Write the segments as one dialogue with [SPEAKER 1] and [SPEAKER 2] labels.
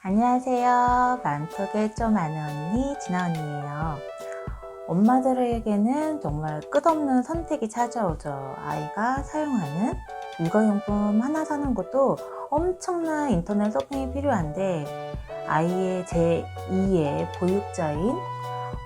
[SPEAKER 1] 안녕하세요. 마음속에 좀 아는 언니 진아 언니예요. 엄마들에게는 정말 끝없는 선택이 찾아오죠. 아이가 사용하는 육아용품 하나 사는 것도 엄청난 인터넷 서핑이 필요한데, 아이의 제2의 보육자인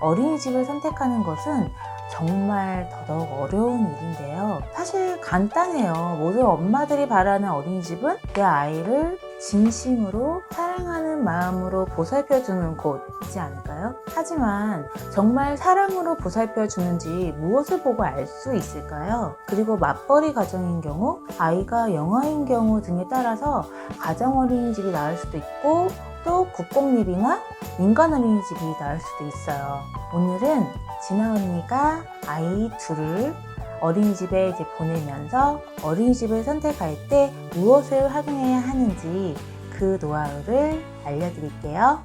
[SPEAKER 1] 어린이집을 선택하는 것은 정말 더더욱 어려운 일인데요. 사실 간단해요. 모든 엄마들이 바라는 어린이집은 내 아이를 진심으로 사랑하는 마음으로 보살펴주는 곳이지 않을까요? 하지만 정말 사랑으로 보살펴주는지 무엇을 보고 알 수 있을까요? 그리고 맞벌이 가정인 경우, 아이가 영아인 경우 등에 따라서 가정 어린이집이 나을 수도 있고, 또 국공립이나 민간 어린이집이 나을 수도 있어요. 오늘은 진아 언니가 아이 둘을 어린이집에 보내면서 어린이집을 선택할 때 무엇을 확인해야 하는지 그 노하우를 알려드릴게요.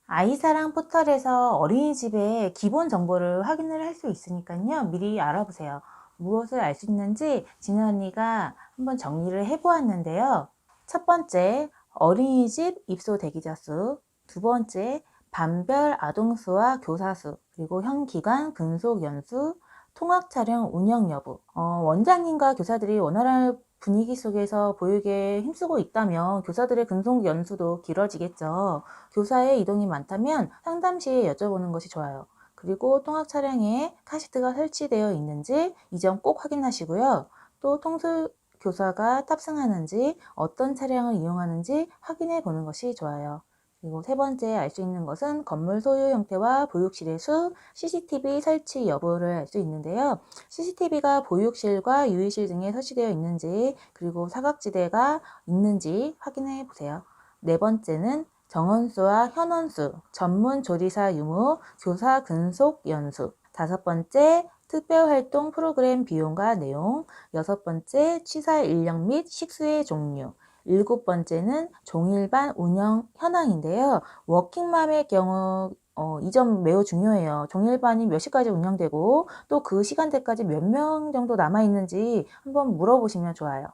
[SPEAKER 1] 아이사랑 포털에서 어린이집의 기본 정보를 확인을 할 수 있으니까요. 미리 알아보세요. 무엇을 알 수 있는지 진아 언니가 한번 정리를 해보았는데요. 첫 번째, 어린이집 입소 대기자 수. 두 번째, 반별 아동수와 교사 수. 그리고 현 기간 근속 연수, 통학 촬영 운영 여부. 원장님과 교사들이 원활한 분위기 속에서 보육에 힘쓰고 있다면 교사들의 근속 연수도 길어지겠죠. 교사의 이동이 많다면 상담 시에 여쭤보는 것이 좋아요. 그리고 통학 차량에 카시트가 설치되어 있는지 이 점 꼭 확인하시고요. 또 통솔 교사가 탑승하는지 어떤 차량을 이용하는지 확인해 보는 것이 좋아요. 그리고 세 번째 알 수 있는 것은 건물 소유 형태와 보육실의 수, CCTV 설치 여부를 알 수 있는데요. CCTV가 보육실과 유의실 등에 설치되어 있는지, 그리고 사각지대가 있는지 확인해 보세요. 네 번째는 정원수와 현원수, 전문 조리사 유무, 교사 근속 연수. 다섯 번째, 특별활동 프로그램 비용과 내용. 여섯 번째, 취사 인력 및 식수의 종류. 일곱 번째는 종일반 운영 현황인데요. 워킹맘의 경우 이 점 매우 중요해요. 종일반이 몇 시까지 운영되고 또 그 시간대까지 몇 명 정도 남아있는지 한번 물어보시면 좋아요.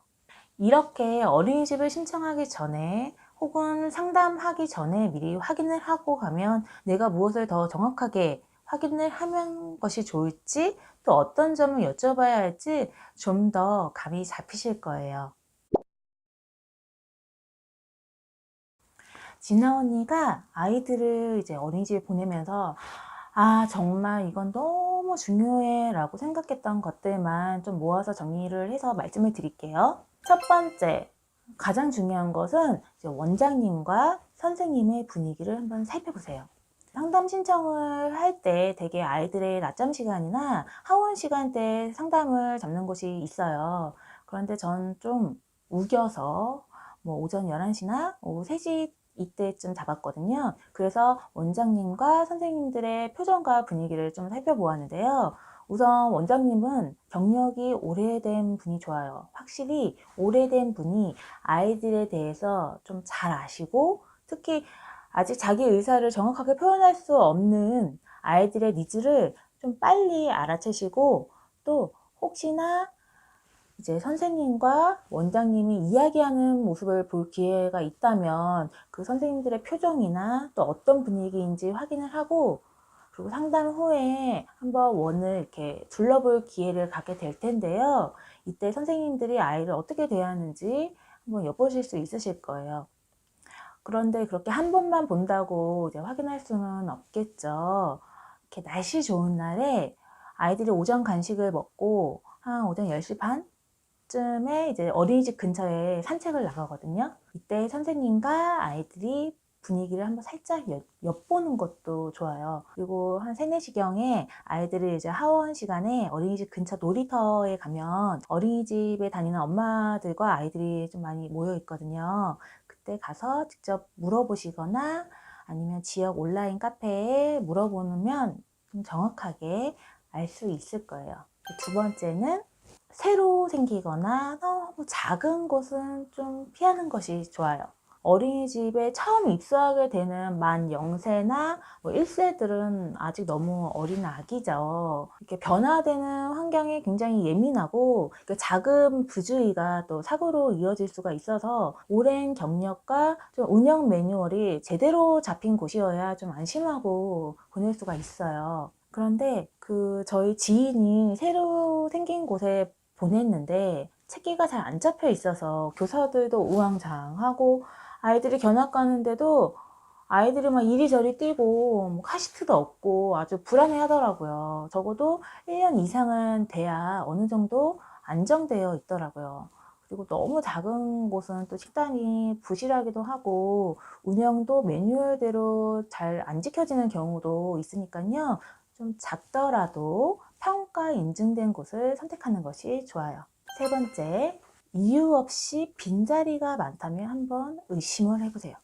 [SPEAKER 1] 이렇게 어린이집을 신청하기 전에 혹은 상담하기 전에 미리 확인을 하고 가면 내가 무엇을 더 정확하게 확인을 하는 것이 좋을지, 또 어떤 점을 여쭤봐야 할지 좀 더 감이 잡히실 거예요. 진아 언니가 아이들을 어린이집에 보내면서 정말 이건 너무 중요해 라고 생각했던 것들만 좀 모아서 정리를 해서 말씀을 드릴게요. 첫 번째, 가장 중요한 것은 원장님과 선생님의 분위기를 한번 살펴보세요. 상담 신청을 할 때 대개 아이들의 낮잠 시간이나 하원 시간대에 상담을 잡는 곳이 있어요. 그런데 전 좀 우겨서 오전 11시나 오후 3시 이때쯤 잡았거든요. 그래서 원장님과 선생님들의 표정과 분위기를 좀 살펴보았는데요. 우선 원장님은 경력이 오래된 분이 좋아요. 확실히 오래된 분이 아이들에 대해서 좀 잘 아시고, 특히 아직 자기 의사를 정확하게 표현할 수 없는 아이들의 니즈를 좀 빨리 알아채시고, 또 혹시나 선생님과 원장님이 이야기하는 모습을 볼 기회가 있다면 그 선생님들의 표정이나 또 어떤 분위기인지 확인을 하고, 그리고 상담 후에 한번 원을 이렇게 둘러볼 기회를 갖게 될 텐데요. 이때 선생님들이 아이를 어떻게 대하는지 한번 엿보실 수 있으실 거예요. 그런데 그렇게 한 번만 본다고 확인할 수는 없겠죠. 이렇게 날씨 좋은 날에 아이들이 오전 간식을 먹고 한 오전 10시 반 쯤에 어린이집 근처에 산책을 나가거든요. 이때 선생님과 아이들이 분위기를 한번 살짝 엿보는 것도 좋아요. 그리고 한 3, 4시경에 아이들이 하원 시간에 어린이집 근처 놀이터에 가면 어린이집에 다니는 엄마들과 아이들이 좀 많이 모여 있거든요. 그때 가서 직접 물어보시거나 아니면 지역 온라인 카페에 물어보면 좀 정확하게 알 수 있을 거예요. 두 번째는 새로 생기거나 너무 작은 곳은 좀 피하는 것이 좋아요. 어린이집에 처음 입소하게 되는 만 0세나 뭐 1세들은 아직 너무 어린 아기죠. 이렇게 변화되는 환경에 굉장히 예민하고 그 작은 부주의가 또 사고로 이어질 수가 있어서 오랜 경력과 좀 운영 매뉴얼이 제대로 잡힌 곳이어야 좀 안심하고 보낼 수가 있어요. 그런데 저희 지인이 새로 생긴 곳에 보냈는데 체계가 잘 안 잡혀 있어서 교사들도 우왕좌왕하고 아이들이 견학 가는데도 아이들이 막 이리저리 뛰고 뭐 카시트도 없고 아주 불안해 하더라고요. 적어도 1년 이상은 돼야 어느 정도 안정되어 있더라고요. 그리고 너무 작은 곳은 또 식단이 부실하기도 하고 운영도 매뉴얼대로 잘 안 지켜지는 경우도 있으니까요. 좀 작더라도 평가 인증된 곳을 선택하는 것이 좋아요. 세 번째, 이유 없이 빈자리가 많다면 한번 의심을 해보세요.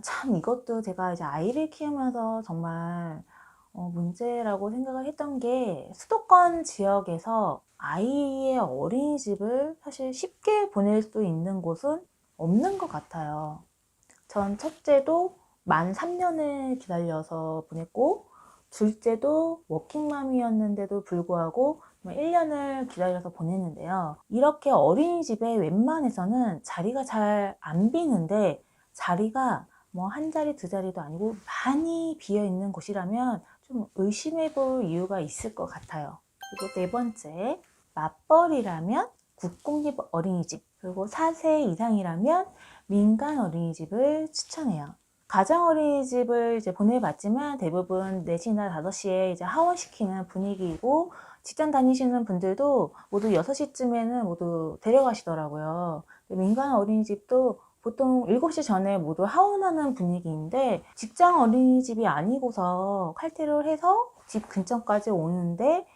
[SPEAKER 1] 참 이것도 제가 이제 아이를 키우면서 정말 문제라고 생각을 했던 게 수도권 지역에서 아이의 어린이집을 사실 쉽게 보낼 수 있는 곳은 없는 것 같아요. 전 첫째도 만 3년을 기다려서 보냈고 둘째도 워킹맘이었는데도 불구하고 1년을 기다려서 보냈는데요. 이렇게 어린이집에 웬만해서는 자리가 잘 안 비는데 자리가 뭐 한 자리 두 자리도 아니고 많이 비어 있는 곳이라면 좀 의심해 볼 이유가 있을 것 같아요. 그리고 네 번째, 맞벌이라면 국공립 어린이집, 그리고 4세 이상이라면 민간 어린이집을 추천해요. 가정 어린이집을 이제 보내봤지만 대부분 4시나 5시에 이제 하원시키는 분위기이고 직장 다니시는 분들도 모두 6시쯤에는 모두 데려가시더라고요. 민간 어린이집도 보통 7시 전에 모두 하원하는 분위기인데 직장 어린이집이 아니고서 칼퇴를 해서 집 근처까지 오는데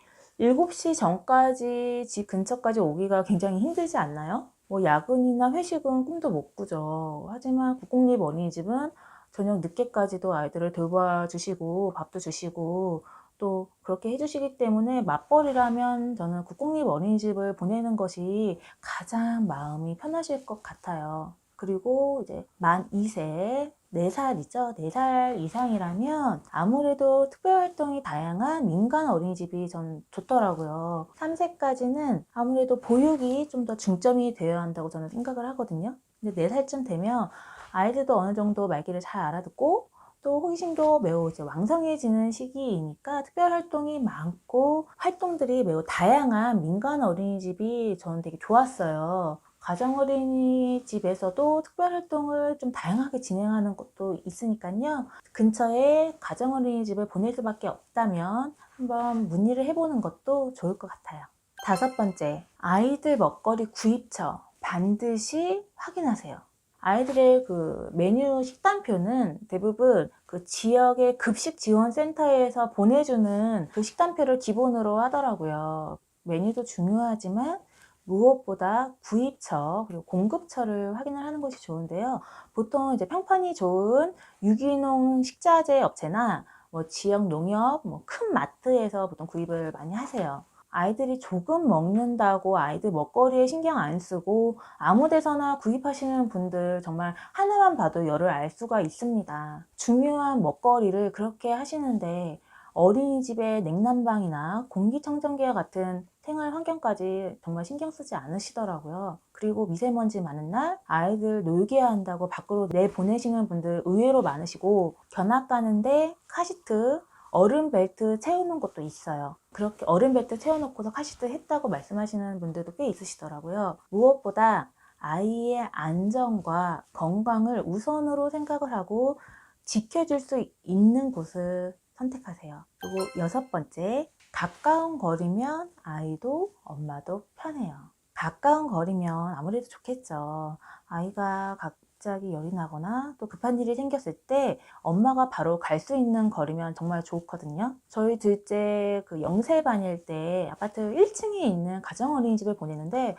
[SPEAKER 1] 7시 전까지 집 근처까지 오기가 굉장히 힘들지 않나요? 뭐 야근이나 회식은 꿈도 못 꾸죠. 하지만 국공립 어린이집은 저녁 늦게까지도 아이들을 돌봐주시고 밥도 주시고 또 그렇게 해주시기 때문에 맞벌이라면 저는 국공립 어린이집을 보내는 것이 가장 마음이 편하실 것 같아요. 그리고 이제 만 2세, 4살이죠. 4살 이상이라면 아무래도 특별활동이 다양한 민간 어린이집이 전 좋더라고요. 3세까지는 아무래도 보육이 좀 더 중점이 되어야 한다고 저는 생각을 하거든요. 근데 4살쯤 되면 아이들도 어느 정도 말귀를 잘 알아듣고 또 호기심도 매우 이제 왕성해지는 시기이니까 특별활동이 많고 활동들이 매우 다양한 민간 어린이집이 저는 되게 좋았어요. 가정 어린이집에서도 특별활동을 좀 다양하게 진행하는 것도 있으니까요. 근처에 가정 어린이집을 보낼 수밖에 없다면 한번 문의를 해보는 것도 좋을 것 같아요. 다섯 번째, 아이들 먹거리 구입처 반드시 확인하세요. 아이들의 메뉴 식단표는 대부분 그 지역의 급식지원센터에서 보내주는 그 식단표를 기본으로 하더라고요. 메뉴도 중요하지만 무엇보다 구입처 그리고 공급처를 확인을 하는 것이 좋은데요. 보통 이제 평판이 좋은 유기농 식자재 업체나 뭐 지역 농협, 뭐 큰 마트에서 보통 구입을 많이 하세요. 아이들이 조금 먹는다고 아이들 먹거리에 신경 안 쓰고 아무 데서나 구입하시는 분들 정말 하나만 봐도 열을 알 수가 있습니다. 중요한 먹거리를 그렇게 하시는데 어린이집의 냉난방이나 공기청정기와 같은 생활 환경까지 정말 신경 쓰지 않으시더라고요. 그리고 미세먼지 많은 날 아이들 놀게 한다고 밖으로 내보내시는 분들 의외로 많으시고 견학 가는데 카시트 얼음 벨트 채우는 것도 있어요. 그렇게 얼음 벨트 채워놓고서 카시트 했다고 말씀하시는 분들도 꽤 있으시더라고요. 무엇보다 아이의 안전과 건강을 우선으로 생각을 하고 지켜줄 수 있는 곳을 선택하세요. 그리고 여섯 번째, 가까운 거리면 아이도 엄마도 편해요. 가까운 거리면 아무래도 좋겠죠. 아이가 갑자기 열이 나거나 또 급한 일이 생겼을 때 엄마가 바로 갈 수 있는 거리면 정말 좋거든요. 저희 둘째 0세반일 때 아파트 1층에 있는 가정 어린이집을 보내는데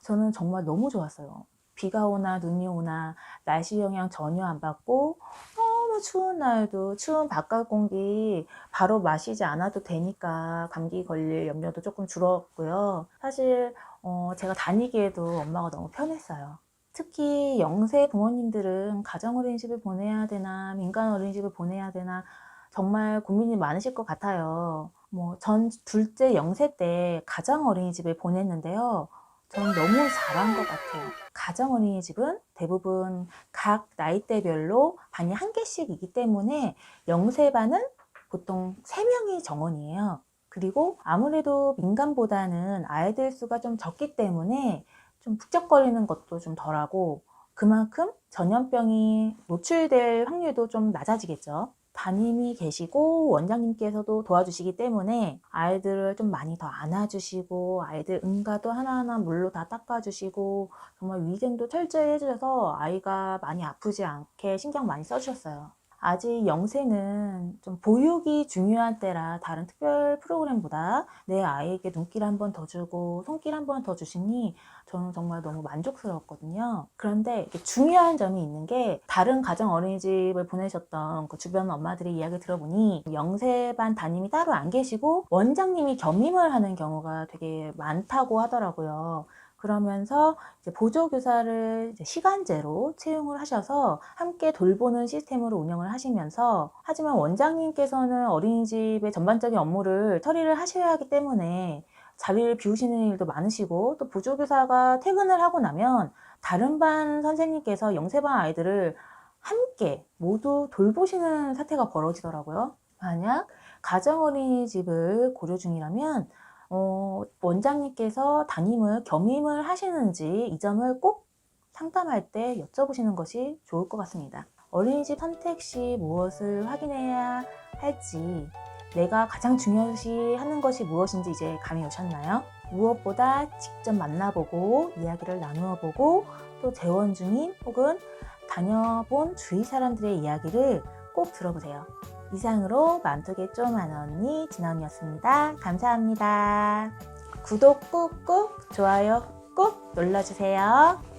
[SPEAKER 1] 저는 정말 너무 좋았어요. 비가 오나 눈이 오나 날씨 영향 전혀 안 받고 너무 추운 날도 추운 바깥 공기 바로 마시지 않아도 되니까 감기 걸릴 염려도 조금 줄었고요. 사실 제가 다니기에도 엄마가 너무 편했어요. 특히 영세 부모님들은 가정어린이집을 보내야 되나 민간어린이집을 보내야 되나 정말 고민이 많으실 것 같아요. 전 둘째 영세 때 가정어린이집을 보냈는데요. 전 너무 잘한 것 같아요. 가정어린이집은 대부분 각 나이대별로 반이 한 개씩이기 때문에 영세반은 보통 3명이 정원이에요. 그리고 아무래도 민간보다는 아이들 수가 좀 적기 때문에 좀 북적거리는 것도 좀 덜하고 그만큼 전염병이 노출될 확률도 좀 낮아지겠죠. 담임이 계시고 원장님께서도 도와주시기 때문에 아이들을 좀 많이 더 안아주시고 아이들 응가도 하나하나 물로 다 닦아주시고 정말 위생도 철저히 해주셔서 아이가 많이 아프지 않게 신경 많이 써주셨어요. 아직 영세는 좀 보육이 중요한 때라 다른 특별 프로그램보다 내 아이에게 눈길 한 번 더 주고 손길 한 번 더 주시니 저는 정말 너무 만족스러웠거든요. 그런데 중요한 점이 있는 게 다른 가정 어린이집을 보내셨던 그 주변 엄마들이 이야기 들어보니 영세반 담임이 따로 안 계시고 원장님이 겸임을 하는 경우가 되게 많다고 하더라고요. 그러면서 이제 보조교사를 이제 시간제로 채용을 하셔서 함께 돌보는 시스템으로 운영을 하시면서 하지만 원장님께서는 어린이집의 전반적인 업무를 처리를 하셔야 하기 때문에 자리를 비우시는 일도 많으시고 또 보조교사가 퇴근을 하고 나면 다른 반 선생님께서 영세반 아이들을 함께 모두 돌보시는 사태가 벌어지더라고요. 만약 가정어린이집을 고려 중이라면 원장님께서 담임을 겸임을 하시는지 이 점을 꼭 상담할 때 여쭤보시는 것이 좋을 것 같습니다. 어린이집 선택 시 무엇을 확인해야 할지 내가 가장 중요시 하는 것이 무엇인지 이제 감이 오셨나요? 무엇보다 직접 만나보고 이야기를 나누어 보고 또 재원 중인 혹은 다녀본 주위 사람들의 이야기를 꼭 들어보세요. 이상으로 맘속에 좀 아는 언니 진언니였습니다. 감사합니다. 구독 꾹꾹, 좋아요 꾹 눌러주세요.